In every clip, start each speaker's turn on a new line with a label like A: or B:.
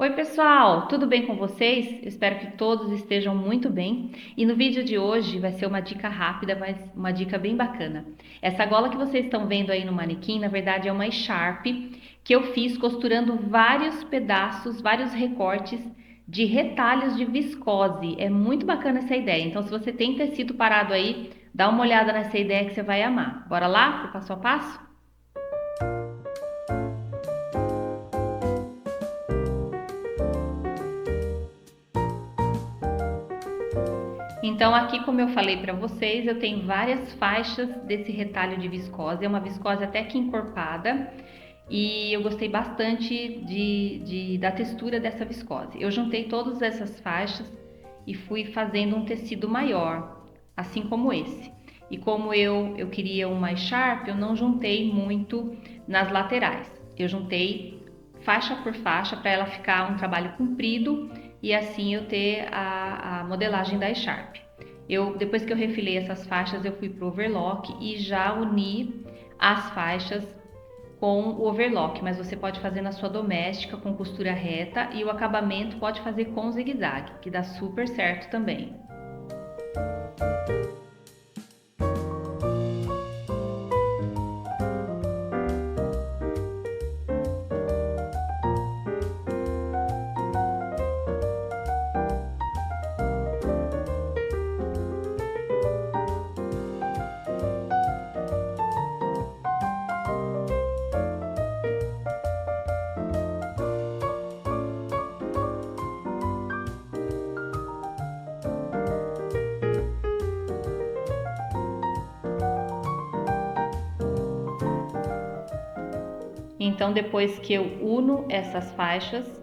A: Oi pessoal, tudo bem com vocês? Eu espero que todos estejam muito bem. E no vídeo de hoje vai ser uma dica rápida, mas uma dica bem bacana. Essa gola que vocês estão vendo aí no manequim, na verdade é uma echarpe que eu fiz costurando vários pedaços, vários recortes de retalhos de viscose. É muito bacana essa ideia. Então, se você tem tecido parado aí, dá uma olhada nessa ideia que você vai amar. Bora lá pro passo a passo? Então, aqui, como eu falei para vocês, eu tenho várias faixas desse retalho de viscose. É uma viscose até que encorpada e eu gostei bastante da textura dessa viscose. Eu juntei todas essas faixas e fui fazendo um tecido maior, assim como esse. E como eu queria um mais sharp, eu não juntei muito nas laterais. Eu juntei faixa por faixa para ela ficar um trabalho comprido e assim eu ter a modelagem da echarpe. Depois que eu refilei essas faixas, eu fui pro overlock e já uni as faixas com o overlock, mas você pode fazer na sua doméstica com costura reta e o acabamento pode fazer com zigue-zague, que dá super certo também. Então, depois que eu uno essas faixas,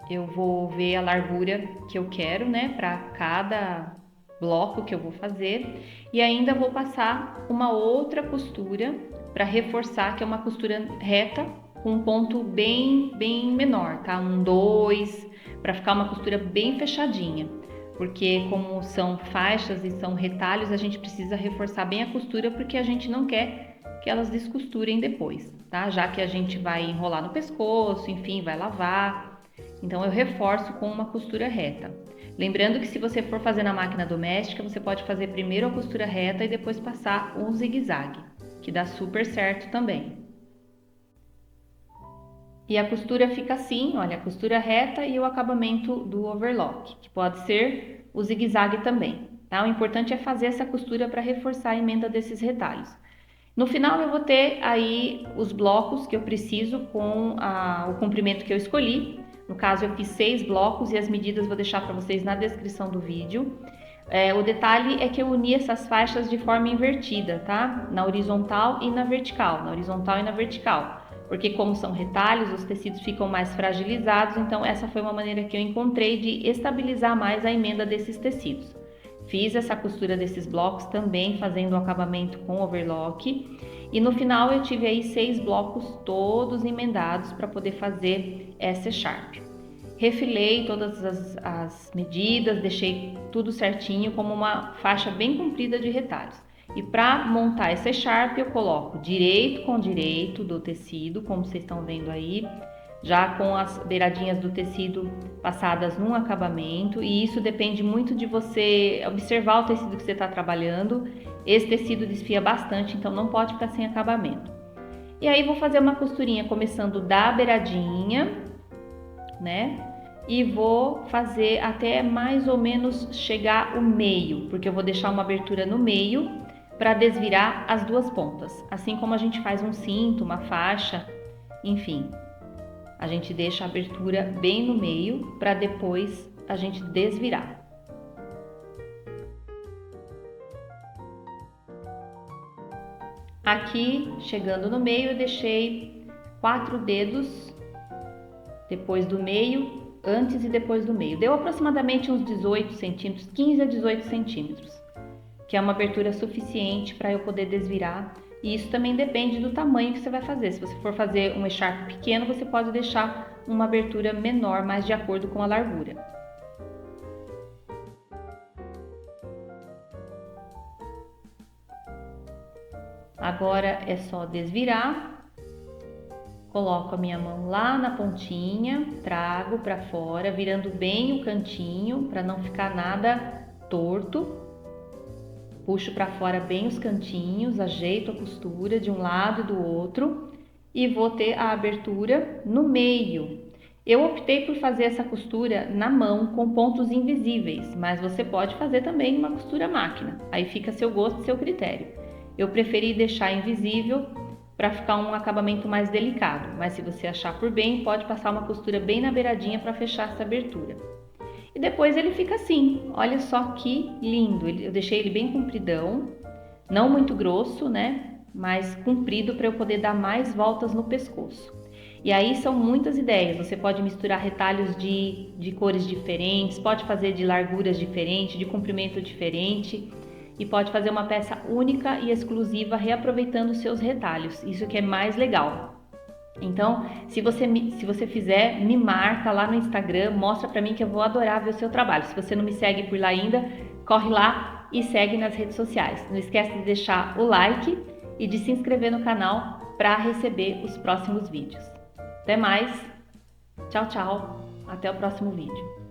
A: eu vou ver a largura que eu quero, né, para cada bloco que eu vou fazer e ainda vou passar uma outra costura para reforçar, que é uma costura reta com um ponto bem menor, tá? Um 2, para ficar uma costura bem fechadinha. Porque como são faixas e são retalhos, a gente precisa reforçar bem a costura porque a gente não quer que elas descosturem depois, tá? Já que a gente vai enrolar no pescoço, enfim, vai lavar. Então eu reforço com uma costura reta. Lembrando que se você for fazer na máquina doméstica, você pode fazer primeiro a costura reta e depois passar um zigue-zague, que dá super certo também. E a costura fica assim, olha, a costura reta e o acabamento do overlock, que pode ser o zigue-zague também, tá? O importante é fazer essa costura para reforçar a emenda desses retalhos. No final eu vou ter aí os blocos que eu preciso com o comprimento que eu escolhi. No caso eu fiz 6 blocos e as medidas vou deixar para vocês na descrição do vídeo. O detalhe é que eu uni essas faixas de forma invertida, tá? Na horizontal e na vertical, porque como são retalhos, os tecidos ficam mais fragilizados, então essa foi uma maneira que eu encontrei de estabilizar mais a emenda desses tecidos. Fiz essa costura desses blocos também fazendo o acabamento com overlock e no final eu tive aí 6 blocos todos emendados para poder fazer essa echarpe. Refilei todas as medidas, deixei tudo certinho como uma faixa bem comprida de retalhos. E para montar essa echarpe eu coloco direito com direito do tecido, como vocês estão vendo aí, já com as beiradinhas do tecido passadas num acabamento, e isso depende muito de você observar o tecido que você está trabalhando. Esse tecido desfia bastante, então não pode ficar sem acabamento. E aí vou fazer uma costurinha começando da beiradinha, né? E vou fazer até mais ou menos chegar o meio, porque eu vou deixar uma abertura no meio para desvirar as duas pontas, assim como a gente faz um cinto, uma faixa, enfim. A gente deixa a abertura bem no meio para depois a gente desvirar. Aqui, chegando no meio, eu deixei 4 dedos depois do meio, antes e depois do meio. Deu aproximadamente uns 18 centímetros, 15 a 18 centímetros, que é uma abertura suficiente para eu poder desvirar. E isso também depende do tamanho que você vai fazer. Se você for fazer um echarpe pequeno, você pode deixar uma abertura menor, mais de acordo com a largura. Agora é só desvirar coloco a minha mão lá na pontinha, trago para fora, virando bem o cantinho para não ficar nada torto. Puxo para fora bem os cantinhos, ajeito a costura de um lado e do outro e vou ter a abertura no meio. Eu optei por fazer essa costura na mão com pontos invisíveis, mas você pode fazer também uma costura máquina, aí fica a seu gosto e seu critério. Eu preferi deixar invisível para ficar um acabamento mais delicado, mas se você achar por bem, pode passar uma costura bem na beiradinha para fechar essa abertura. E depois ele fica assim, olha só que lindo, eu deixei ele bem compridão, não muito grosso, né, mas comprido para eu poder dar mais voltas no pescoço. E aí são muitas ideias, você pode misturar retalhos de cores diferentes, pode fazer de larguras diferentes, de comprimento diferente e pode fazer uma peça única e exclusiva reaproveitando os seus retalhos, isso que é mais legal. Então, se você fizer, me marca lá no Instagram, mostra pra mim que eu vou adorar ver o seu trabalho. Se você não me segue por lá ainda, corre lá e segue nas redes sociais. Não esquece de deixar o like e de se inscrever no canal para receber os próximos vídeos. Até mais, tchau, tchau, até o próximo vídeo.